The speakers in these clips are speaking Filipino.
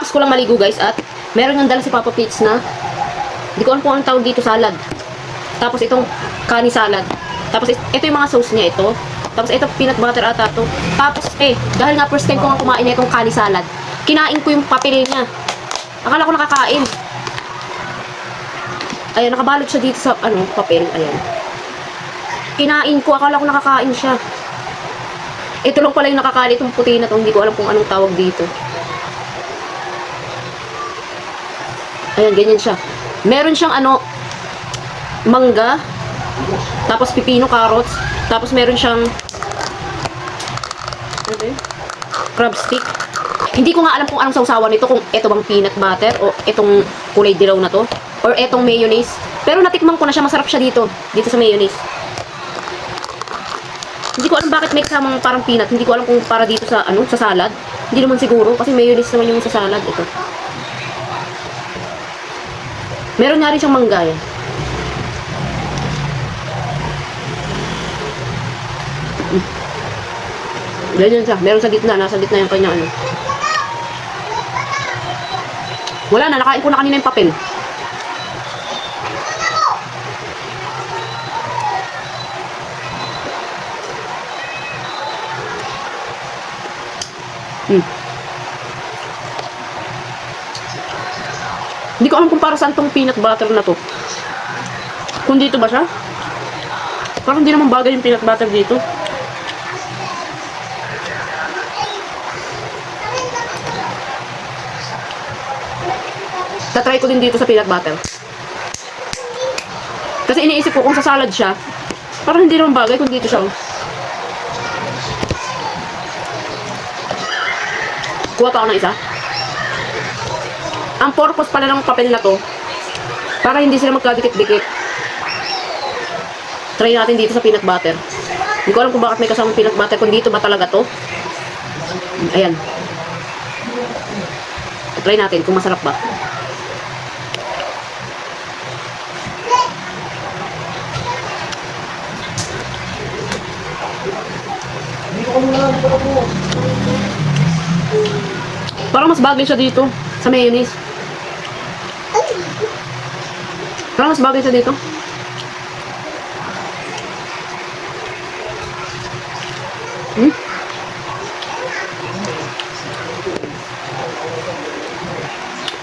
Kakatapos ko lang maligo guys at meron yung dala si Papa Peach na hindi ko alam kung anong tawag dito, salad. Tapos itong kani salad. Tapos ito yung mga sauce niya ito. Tapos ito peanut butter ata to. Tapos dahil nga first time ko nga kumain na itong kani salad, kinain ko yung papel niya. Akala ko nakakain. Ayan, nakabalot siya dito sa papel. Ayan. Kinain ko, akala ko nakakain siya. Ito lang pala yung nakakain itong puti na to. Hindi ko alam kung anong tawag dito. Ayan, ganyan siya. Meron siyang mangga, tapos pipino, carrots, tapos meron siyang crab stick. Hindi ko nga alam kung anong sausawan nito, kung ito bang peanut butter o itong kulay dilaw na to or itong mayonnaise. Pero natikman ko na siya, masarap siya dito sa mayonnaise. Hindi ko alam bakit may kasamang parang peanut. Hindi ko alam kung para dito sa sa salad. Hindi naman siguro kasi mayonnaise naman yung sa salad ito. Meron nga rin siyang mangga yan. Ganyan siya. Meron sa gitna. Nasa gitna yung kanya Wala na. Nakain ko na kanina yung papel. Hindi ko alam kung para saan tong peanut butter na to. Kung dito ba siya? Parang hindi naman bagay yung peanut butter dito. Tatry ko din dito sa peanut butter. Kasi iniisip ko kung sa salad siya, parang hindi naman bagay kung dito siya. Kuha pa ako ng isa. Ang purpose pala ng papel na to, para hindi sila magkadikit-dikit. Try natin dito sa peanut butter. Hindi ko alam kung bakit may kasamang peanut butter, kung dito ba talaga to. Ayan. Try natin kung masarap ba. Parang mas bagay siya dito sa mayonnaise. Parang mas bagay siya dito.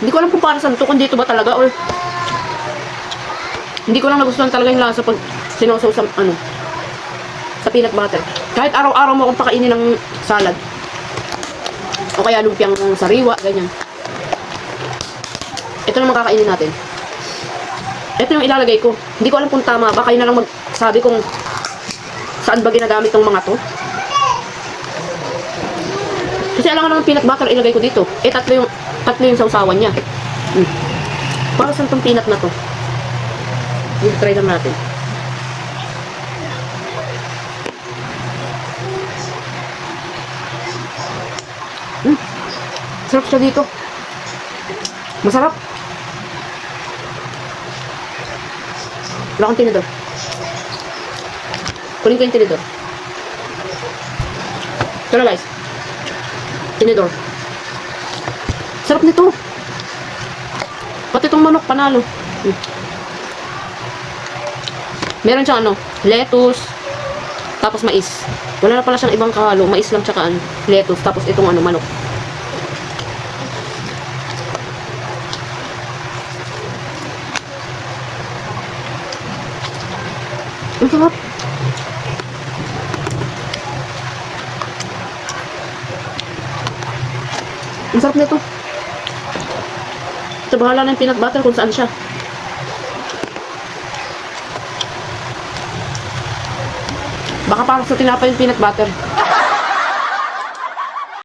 Hindi ko alam kung para saan to, kung dito ba talaga or hindi ko lang nagustuhan talaga yung lasa pag sinausaw sa sa peanut butter. Kahit araw-araw mo akong pakainin ng salad o kaya lumpiang sariwa, ganyan. Ito naman kakainin natin. Ito yung ilalagay ko. Hindi ko alam kung tama ba. Kayo na lang magsabi kung saan ba ginagamit tong mga to. Kasi alam nga naman peanut butter ilagay ko dito. Tatlo yung sausawan niya. Para saan tong peanut na to? Try lang natin. Sarap siya dito. Masarap. Wala akong tinidor. Kunin ko yung tinidor. Ito na guys. Tinidor. Sarap nito. Pati itong manok panalo. Meron siyang lettuce. Tapos mais. Wala na pala siyang ibang kahalo. Mais lang tsaka lettuce. Tapos itong manok. Ang sarap. Ang sarap nito. Ito bahala na yung peanut butter kung saan siya. Baka parang sa tinapay yung peanut butter.